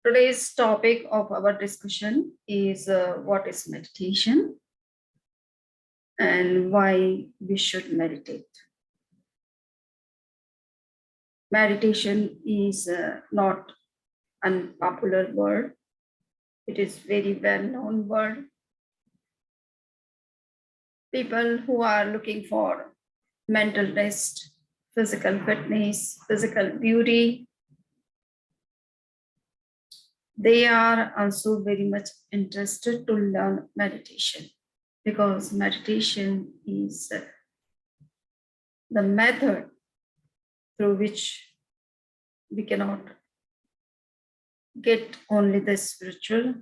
Today's topic of our discussion is what is meditation and why we should meditate. Meditation is not an unpopular word. It is very well-known word. People who are looking for mental rest, physical fitness, physical beauty, they are also very much interested to learn meditation because meditation is the method through which we cannot get only the spiritual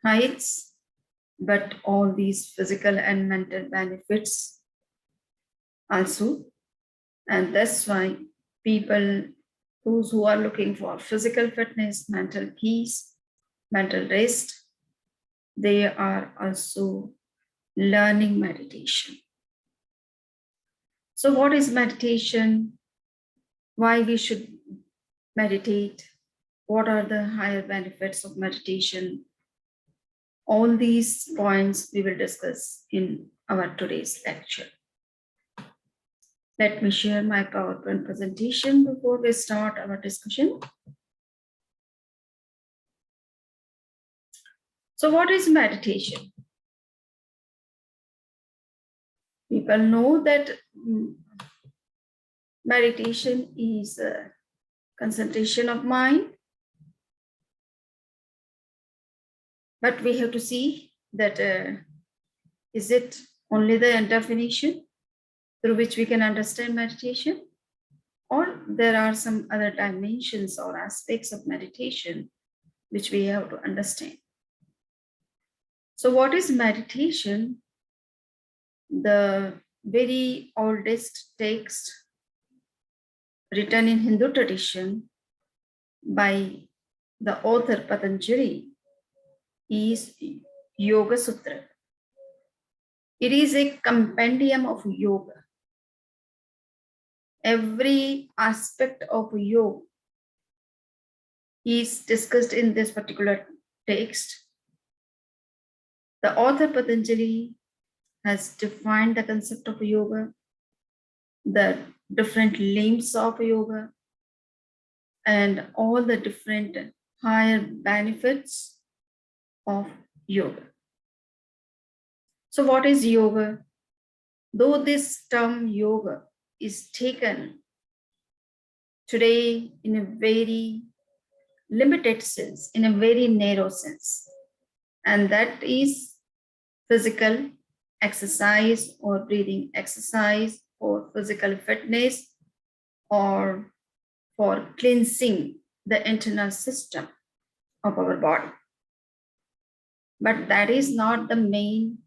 heights, but all these physical and mental benefits also. And that's why people, those who are looking for physical fitness, mental peace, mental rest, they are also learning meditation. So what is meditation? Why we should meditate? What are the higher benefits of meditation? All these points we will discuss in our today's lecture. Let me share my PowerPoint presentation before we start our discussion. So what is meditation? People know that meditation is a concentration of mind, but we have to see that is it only the definition through which we can understand meditation, or there are some other dimensions or aspects of meditation which we have to understand. So what is meditation? The very oldest text written in Hindu tradition by the author Patanjali is Yoga Sutra. It is a compendium of yoga. Every aspect of yoga is discussed in this particular text. The author Patanjali has defined the concept of yoga, the different limbs of yoga, and all the different higher benefits of yoga. So what is yoga? Though this term yoga is taken today in a very limited sense, in a very narrow sense, and that is physical exercise or breathing exercise or physical fitness or for cleansing the internal system of our body. But that is not the main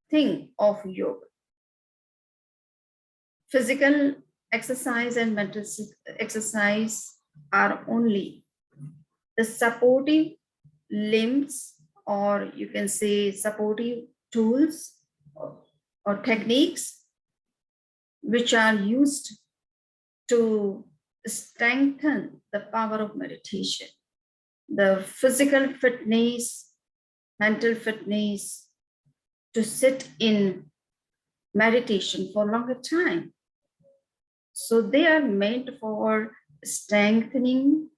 thing of yoga. Physical exercise and mental exercise are only the supportive limbs, or you can say supportive tools or techniques which are used to strengthen the power of meditation. The physical fitness, mental fitness, to sit in meditation for longer time. So they are meant for strengthening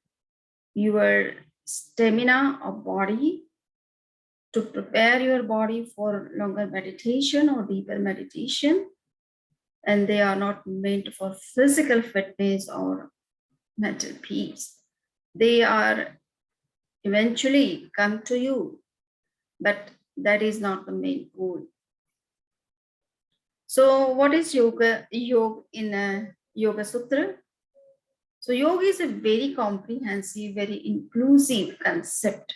your stamina of body, to prepare your body for longer meditation or deeper meditation. And they are not meant for physical fitness or mental peace. They are eventually come to you, but that is not the main goal. So what is yoga? Yoga in a Yoga Sutra. So yoga is a very comprehensive, very inclusive concept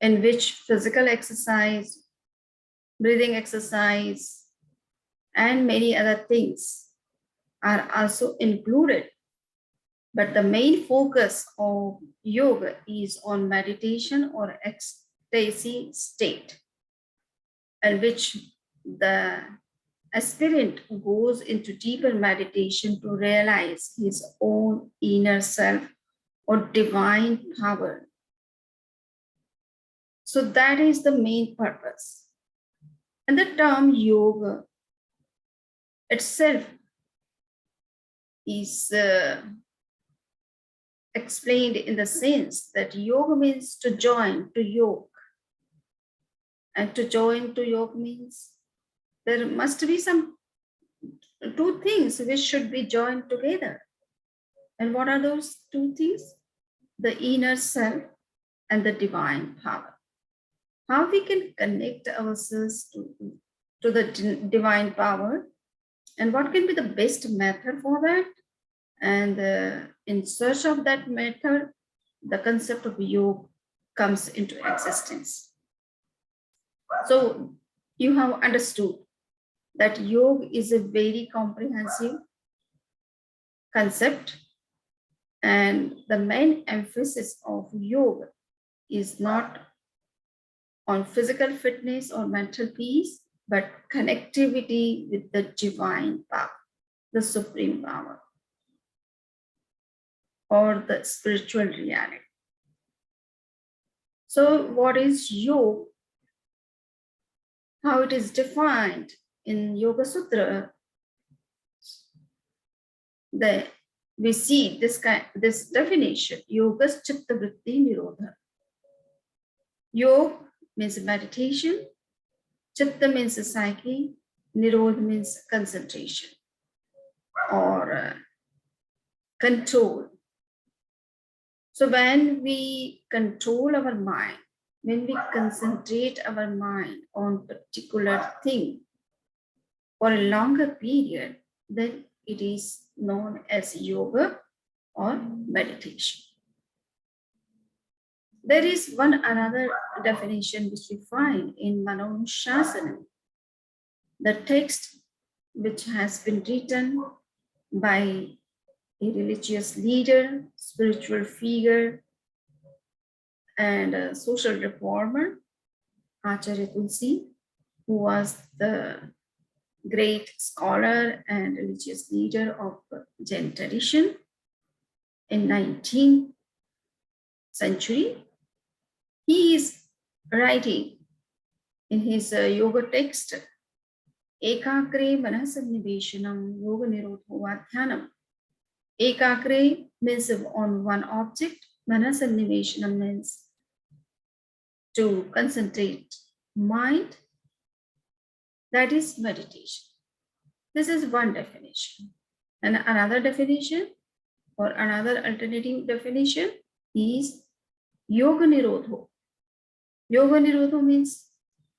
in which physical exercise, breathing exercise, and many other things are also included. But the main focus of yoga is on meditation or ecstasy state, in which the aspirant goes into deeper meditation to realize his own inner self or divine power. So that is the main purpose. And the term yoga itself is explained in the sense that yoga means to join, to yoke. And to join to yoke means there must be some two things which should be joined together. And what are those two things? The inner self and the divine power. How we can connect ourselves to the divine power, and what can be the best method for that? And in search of that method, the concept of yoga comes into existence. So you have understood that yoga is a very comprehensive concept, and the main emphasis of yoga is not on physical fitness or mental peace, but connectivity with the divine power, the supreme power, or the spiritual reality. So what is yoga? How it is defined in Yoga Sutra, we see this definition: Yogas Chitta Vritti Nirodha. Yoga means meditation, Chitta means psyche, Nirodha means concentration or control. So when we control our mind, when we concentrate our mind on particular thing for a longer period, then it is known as yoga or meditation. There is one another definition which we find in Manonushasana, the text which has been written by a religious leader, spiritual figure, and a social reformer, Acharya Tulsi, who was the great scholar and religious leader of Jain tradition in 19th century. He is writing in his yoga text, Ekakre manasanniveshanam yoga nirodho vadhyanam. Ekakre means on one object, manasanniveshanam means to concentrate mind, that is meditation. This is one definition. And another definition or another alternative definition is yoga nirodho. Yoga nirodho means,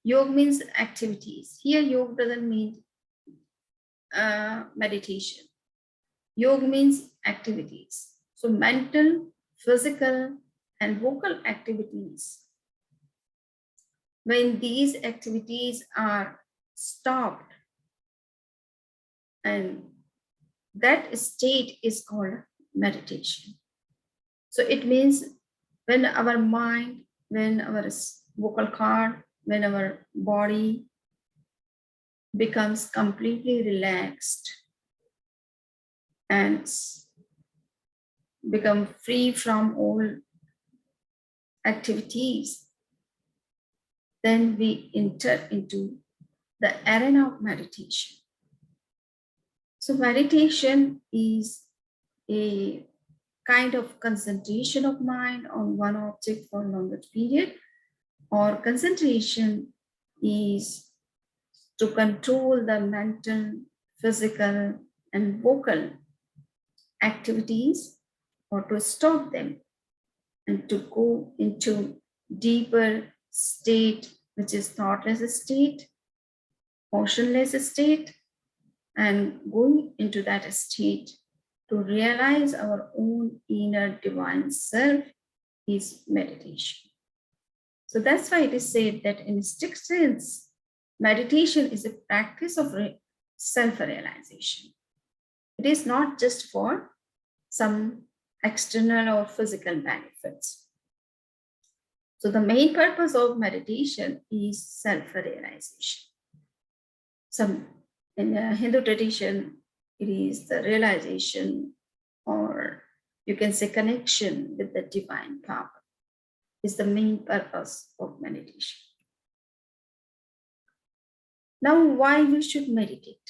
yoga means activities. Here yoga doesn't mean meditation. Yoga means activities. So mental, physical, and vocal activities. When these activities are stopped, and that state is called meditation. So it means when our mind, when our vocal cord, when our body becomes completely relaxed and become free from all activities, then we enter into the arena of meditation. So meditation is a kind of concentration of mind on one object for a longer period, or concentration is to control the mental, physical, and vocal activities, or to stop them and to go into deeper state, which is thoughtless state, motionless state, and going into that state to realize our own inner divine self is meditation. So that's why it is said that in strict sense, meditation is a practice of self-realization. It is not just for some external or physical benefits. So the main purpose of meditation is self-realization. In Hindu tradition, it is the realization, or you can say connection with the divine power is the main purpose of meditation. Now, why we should meditate?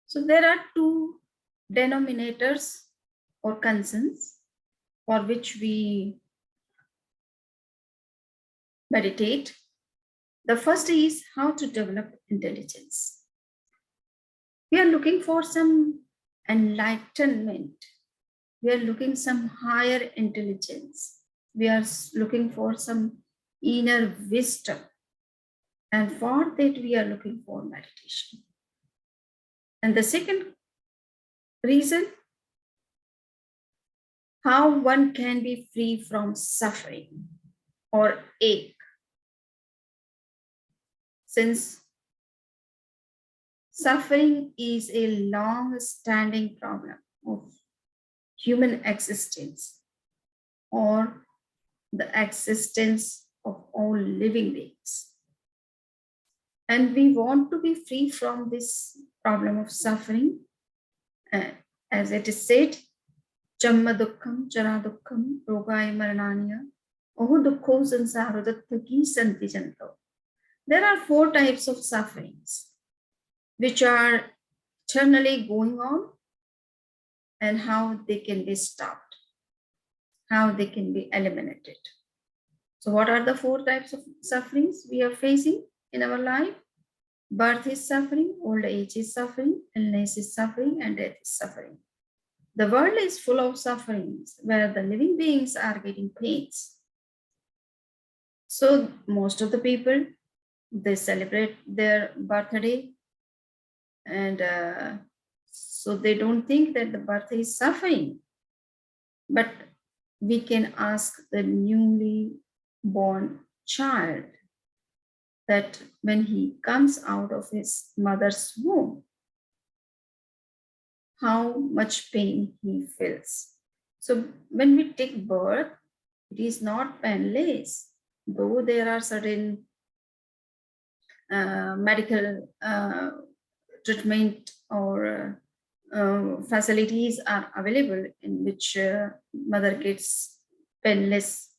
So there are two denominators or concerns for which we meditate. The first is how to develop intelligence. We are looking for some enlightenment. We are looking some higher intelligence. We are looking for some inner wisdom. And for that, we are looking for meditation. And the second reason, how one can be free from suffering or ache. Since suffering is a long-standing problem of human existence or the existence of all living beings. And we want to be free from this problem of suffering. As it is said, Jamma dukkham, jara dukkham, rogaya marananya, ohu dukkho sansaro dattaki santi janto. There are 4 types of sufferings which are eternally going on and how they can be stopped, how they can be eliminated. So what are the 4 types of sufferings we are facing in our life? Birth is suffering, old age is suffering, illness is suffering, and death is suffering. The world is full of sufferings where the living beings are getting pains. So most of the people, they celebrate their birthday, and so they don't think that the birthday is suffering. But we can ask the newly born child that when he comes out of his mother's womb, how much pain he feels. So when we take birth, it is not painless, though there are certain medical treatment or facilities are available in which mother gets painless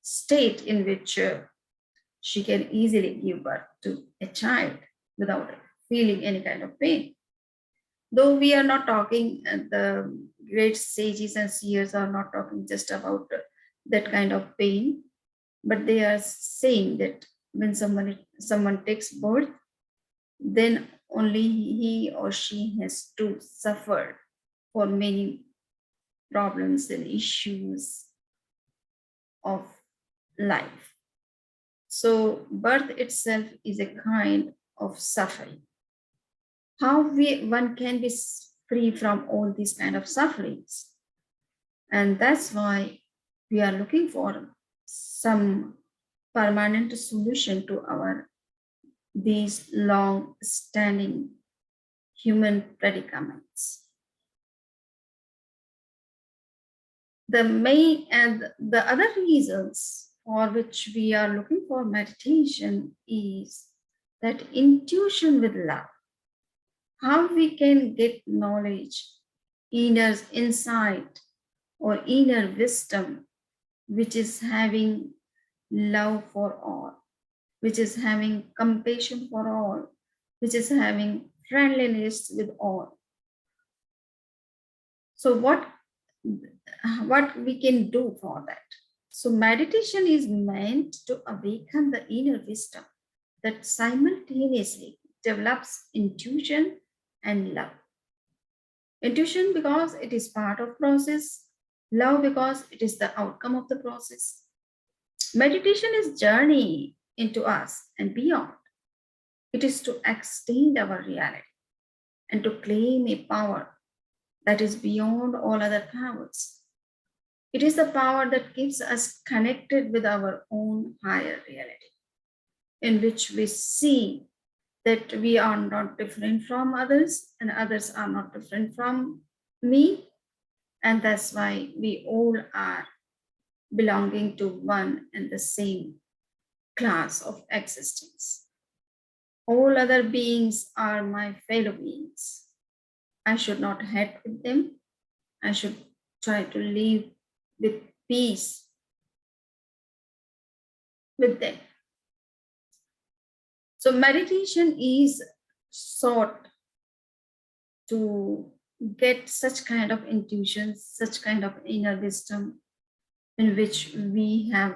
state in which she can easily give birth to a child without feeling any kind of pain. Though we are not talking, the great sages and seers are not talking just about that kind of pain, but they are saying that when someone takes birth, then only he or she has to suffer for many problems and issues of life. So birth itself is a kind of suffering. How one can be free from all these kind of sufferings? And that's why we are looking for some permanent solution to these long-standing human predicaments. The main and the other reasons for which we are looking for meditation is that intuition with love. How we can get knowledge, inner insight, or inner wisdom, which is having love for all, which is having compassion for all, which is having friendliness with all. So what we can do for that? So meditation is meant to awaken the inner wisdom that simultaneously develops intuition and love. Intuition because it is part of process, love because it is the outcome of the process. Meditation is journey into us and beyond. It is to extend our reality and to claim a power that is beyond all other powers. It is the power that keeps us connected with our own higher reality, in which we see that we are not different from others and others are not different from me. And that's why we all are belonging to one and the same class of existence. All other beings are my fellow beings. I should not hate with them. I should try to live with peace with them. So meditation is sought to get such kind of intuition, such kind of inner wisdom in which we have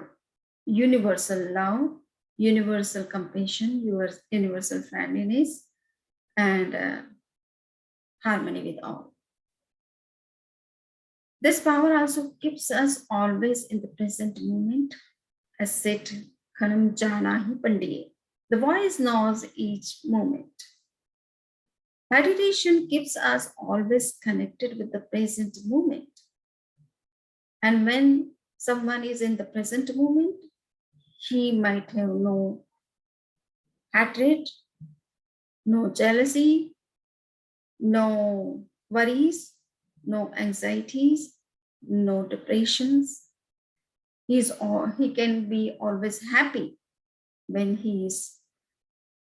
universal love, universal compassion, universal friendliness, and harmony with all. This power also keeps us always in the present moment, as said, Khanam Janahi Pandiye. The voice knows each moment. Meditation keeps us always connected with the present moment. And when someone is in the present moment, he might have no hatred, no jealousy, no worries, no anxieties, no depressions. He can be always happy when he is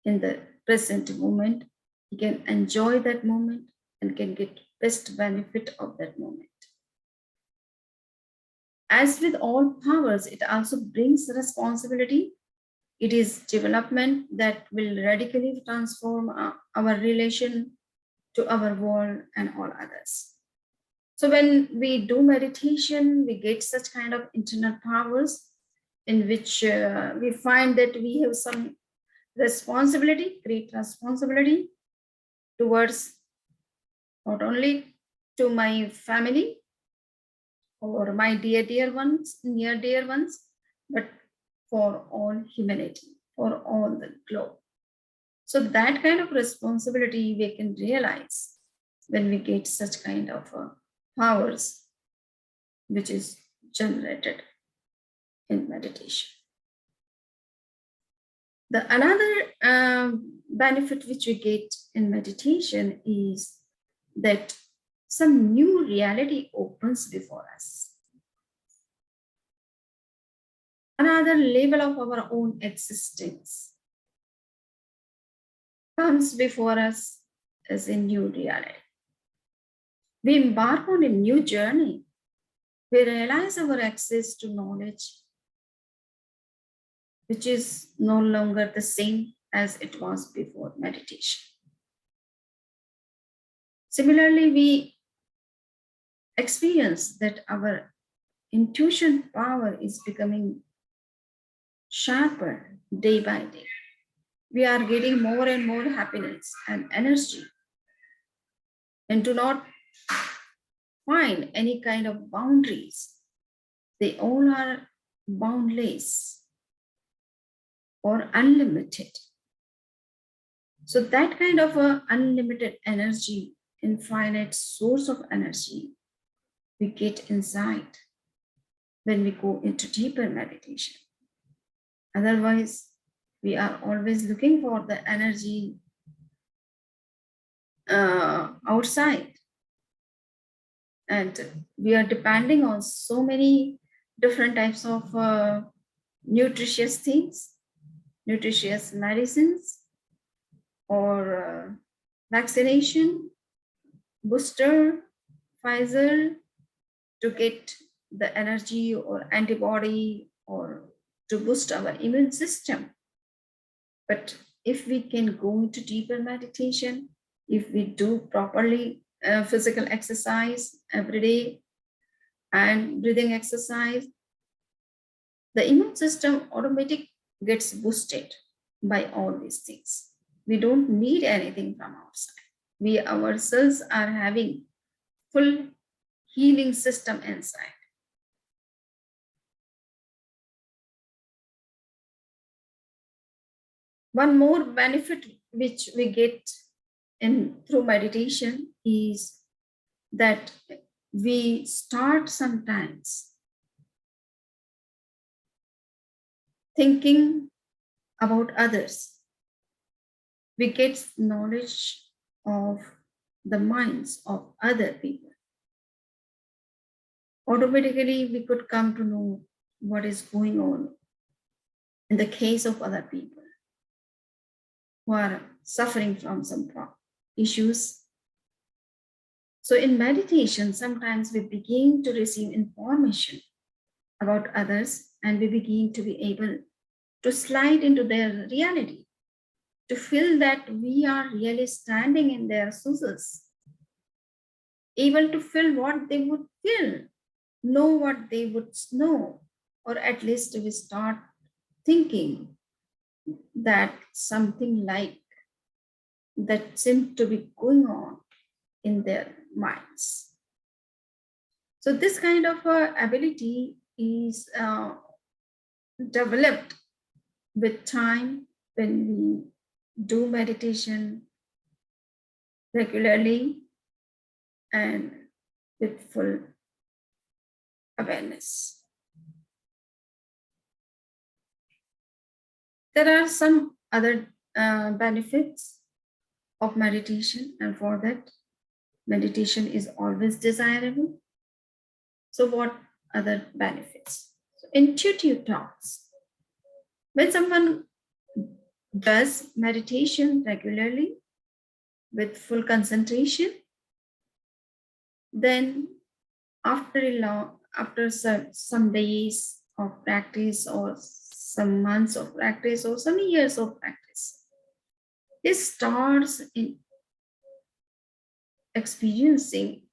in the present moment. He can enjoy that moment and can get best benefit of that moment. As with all powers, it also brings responsibility. It is development that will radically transform our relation to our world and all others. So when we do meditation, we get such kind of internal powers in which we find that we have some responsibility, great responsibility towards not only to my family or my dear ones, near dear ones, but for all humanity, for all the globe. So that kind of responsibility we can realize when we get such kind of powers which is generated in meditation. The another benefit which we get in meditation is that some new reality opens before us. Another level of our own existence comes before us as a new reality. We embark on a new journey. We realize our access to knowledge, which is no longer the same as it was before meditation. Similarly, we experience that our intuition power is becoming sharper day by day. We are getting more and more happiness and energy and do not find any kind of boundaries. They all are boundless or unlimited. So that kind of a unlimited energy, infinite source of energy, we get inside when we go into deeper meditation. Otherwise, we are always looking for the energy outside. And we are depending on so many different types of nutritious things, nutritious medicines, or vaccination, booster, Pfizer, to get the energy or antibody or to boost our immune system. But if we can go into deeper meditation, if we do properly physical exercise every day and breathing exercise, the immune system automatically gets boosted by all these things. We don't need anything from outside. We ourselves are having full healing system inside. One more benefit which we get in through meditation is that we start sometimes thinking about others. We get knowledge of the minds of other people. Automatically, we could come to know what is going on in the case of other people who are suffering from some issues, So in meditation, sometimes we begin to receive information about others and we begin to be able to slide into their reality, to feel that we are really standing in their shoes, able to feel what they would feel, know what they would know, or at least we start thinking that something like that seemed to be going on in their minds. So this kind of ability is developed with time when we do meditation regularly and with full awareness. There are some other benefits of meditation, and for that, meditation is always desirable. So, what other benefits? So, intuitive thoughts. When someone does meditation regularly with full concentration, then after some days of practice or some months of practice or some years of practice, he starts in experiencing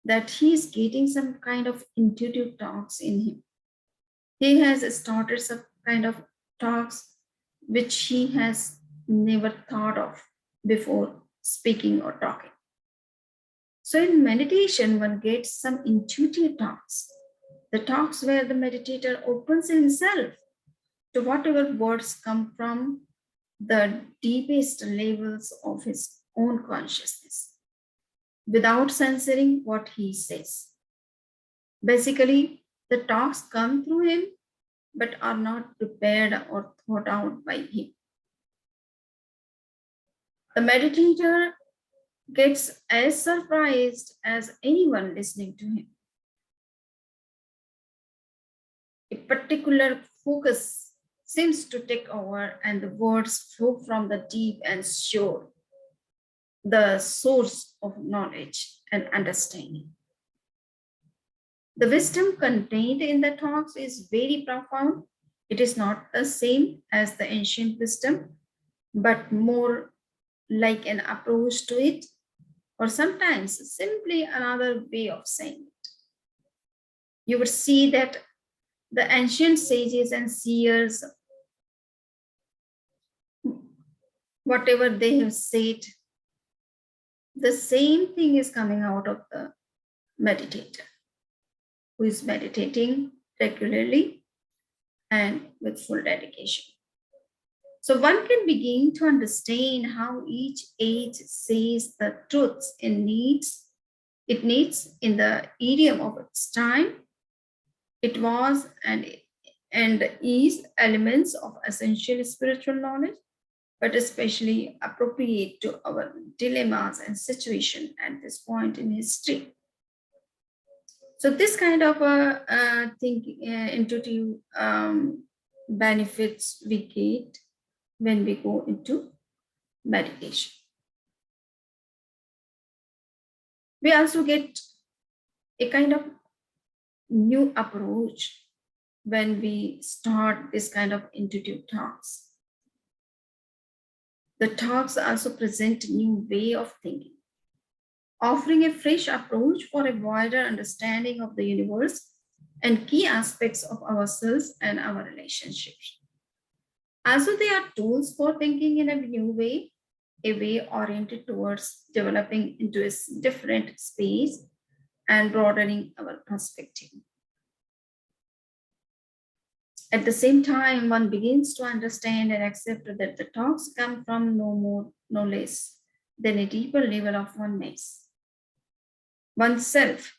that he is getting some kind of intuitive talks in him. He has started some kind of talks which he has never thought of before speaking or talking. So in meditation, one gets some intuitive talks, the talks where the meditator opens himself to whatever words come from the deepest levels of his own consciousness without censoring what he says. Basically, the talks come through him but are not prepared or thought out by him. The meditator gets as surprised as anyone listening to him. A particular focus seems to take over, and the words flow from the deep and sure, the source of knowledge and understanding. The wisdom contained in the talks is very profound. It is not the same as the ancient wisdom, but more like an approach to it, or sometimes simply another way of saying it. You would see that the ancient sages and seers, whatever they have said, the same thing is coming out of the meditator who is meditating regularly and with full dedication. So one can begin to understand how each age says the truths it needs in the idiom of its time. It was and is elements of essential spiritual knowledge, but especially appropriate to our dilemmas and situation at this point in history. So this kind of intuitive benefits we get when we go into meditation. We also get a kind of new approach when we start this kind of intuitive talks. The talks also present a new way of thinking, offering a fresh approach for a wider understanding of the universe and key aspects of ourselves and our relationships. Also, they are tools for thinking in a new way, a way oriented towards developing into a different space and broadening our perspective. At the same time, one begins to understand and accept that the talks come from no more, no less than a deeper level of oneness, oneself.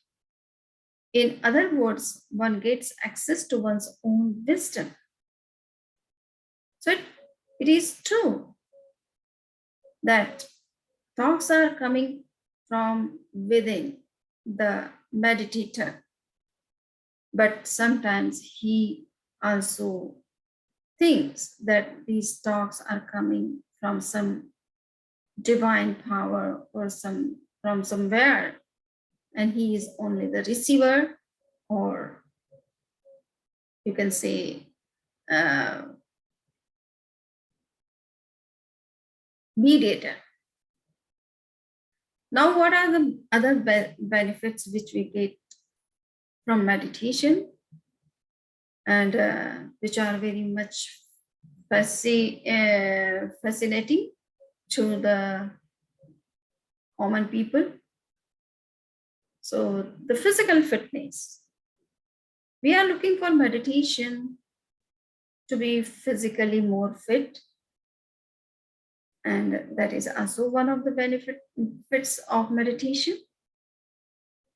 In other words, one gets access to one's own wisdom. So it is true that thoughts are coming from within the meditator, but sometimes he also thinks that these thoughts are coming from some divine power or some from somewhere and he is only the receiver, or you can say mediator. Now, what are the other benefits which we get from meditation, and which are very much fascinating to the common people? So, the physical fitness. We are looking for meditation to be physically more fit, and that is also one of the benefits of meditation.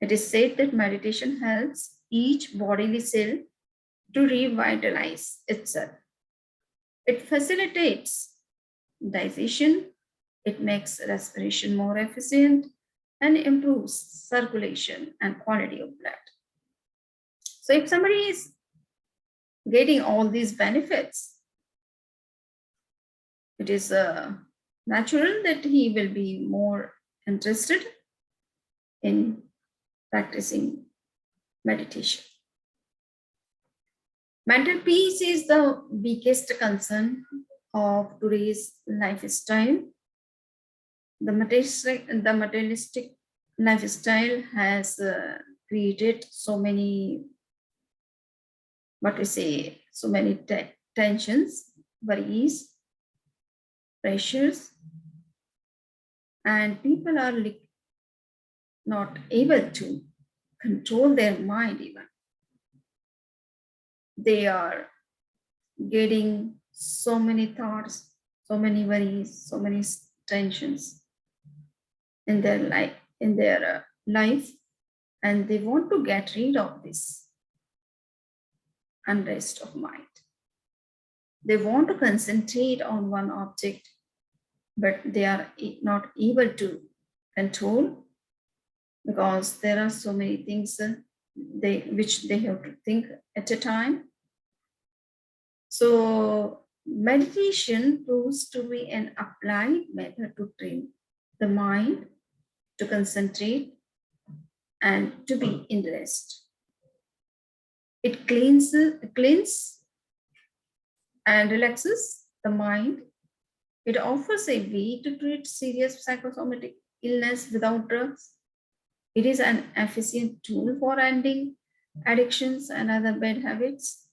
It is said that meditation helps each bodily cell to revitalize itself. It facilitates digestion, it makes respiration more efficient, and improves circulation and quality of blood. So, if somebody is getting all these benefits, it is natural that he will be more interested in practicing meditation. Mental peace is the biggest concern of today's lifestyle. The materialistic lifestyle has created so many, so many tensions, worries, pressures, and people are not able to control their mind even. They are getting so many thoughts, so many worries, so many tensions in their life, and they want to get rid of this unrest of mind. They want to concentrate on one object, but they are not able to control, because there are so many things which they have to think at a time. So meditation proves to be an applied method to train the mind to concentrate and to be in rest. It cleans and relaxes the mind. It offers a way to treat serious psychosomatic illness without drugs. It is an efficient tool for ending addictions and other bad habits.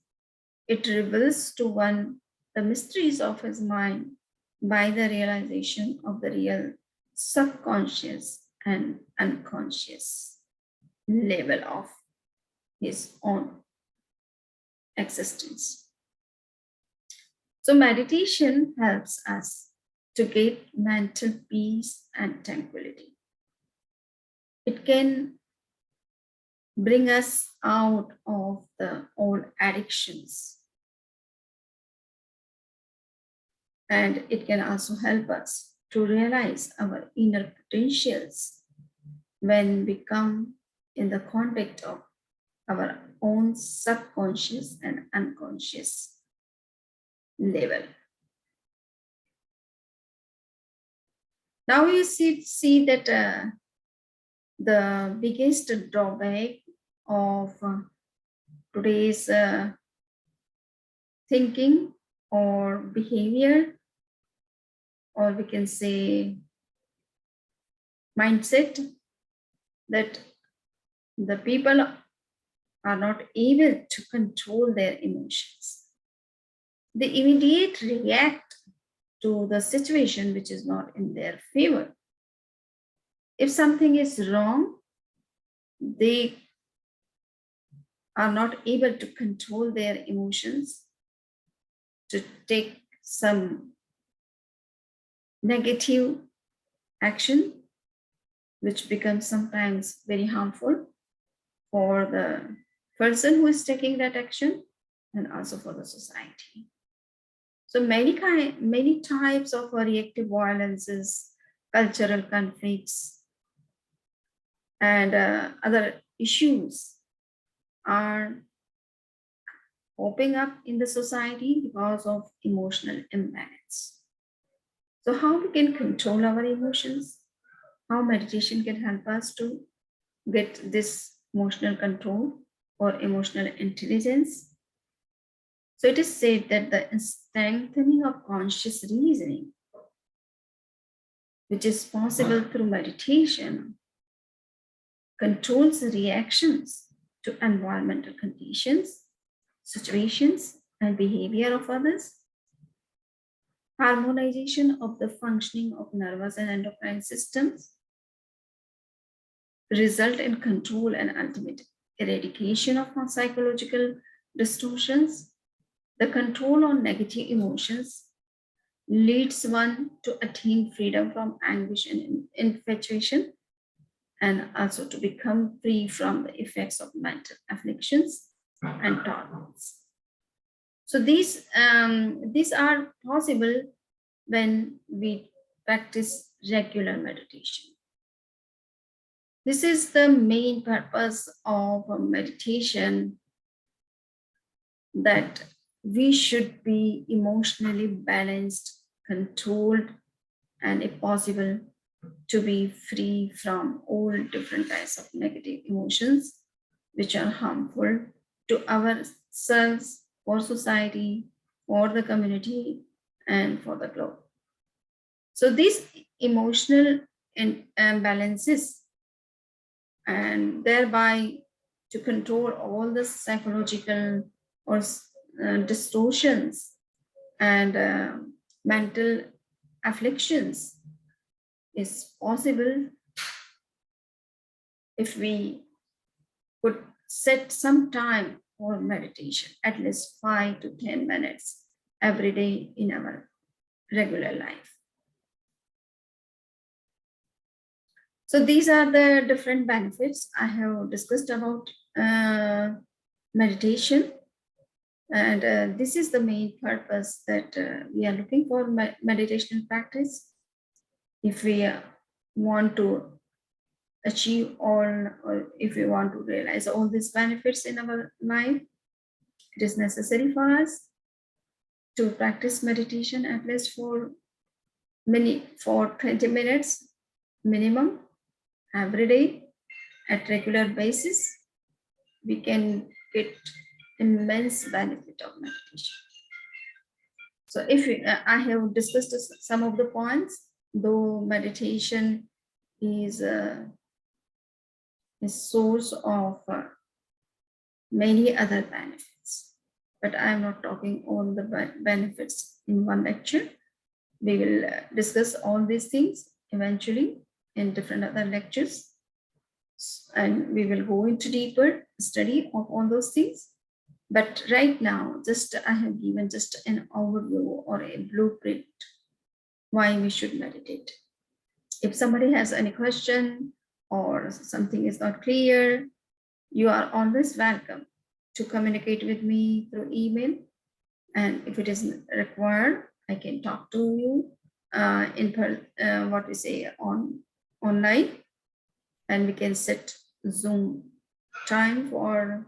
It reveals to one the mysteries of his mind by the realization of the real subconscious and unconscious level of his own existence. So, meditation helps us to get mental peace and tranquility. It can bring us out of the old addictions, and it can also help us to realize our inner potentials when we come in the contact of our own subconscious and unconscious level. Now you see that the biggest drawback of today's thinking or behavior, or we can say mindset, that the people are not able to control their emotions. They immediately react to the situation which is not in their favor. If something is wrong, they are not able to control their emotions to take some negative action, which becomes sometimes very harmful for the person who is taking that action and also for the society. So many types of reactive violences, cultural conflicts, and other issues are popping up in the society because of emotional imbalance. So how we can control our emotions? how meditation can help us to get this emotional control or emotional intelligence. So it is said that the strengthening of conscious reasoning, which is possible through meditation, controls reactions to environmental conditions, situations, and behavior of others. Harmonization of the functioning of nervous and endocrine systems result in control and ultimate eradication of psychological distortions. The control on negative emotions leads one to attain freedom from anguish and infatuation, and also to become free from the effects of mental afflictions and torments. So these are possible when we practice regular meditation. This is the main purpose of meditation, that we should be emotionally balanced, controlled, and if possible, to be free from all different types of negative emotions which are harmful to ourselves, for society, for the community, and for the globe. So these emotional imbalances, and thereby to control all the psychological or distortions and mental afflictions, is possible if we could set some time for meditation, at least 5 to 10 minutes every day in our regular life. So these are the different benefits I have discussed about meditation. And this is the main purpose that we are looking for meditation practice. If we want to achieve all, or if we want to realize all these benefits in our life, it is necessary for us to practice meditation at least for 20 minutes minimum every day at regular basis. We can get immense benefit of meditation. So if I have discussed some of the points, though meditation is a source of many other benefits, but I am not talking all the benefits in one lecture. We will discuss all these things eventually in different other lectures, and we will go into deeper study of all those things. But right now, just I have given just an overview or a blueprint why we should meditate. If somebody has any question or something is not clear, you are always welcome to communicate with me through email. And if it is required, I can talk to you online, and we can set Zoom time for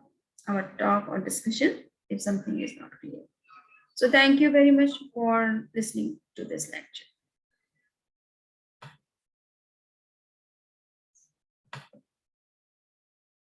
our talk or discussion if something is not clear. So thank you very much for listening to this lecture.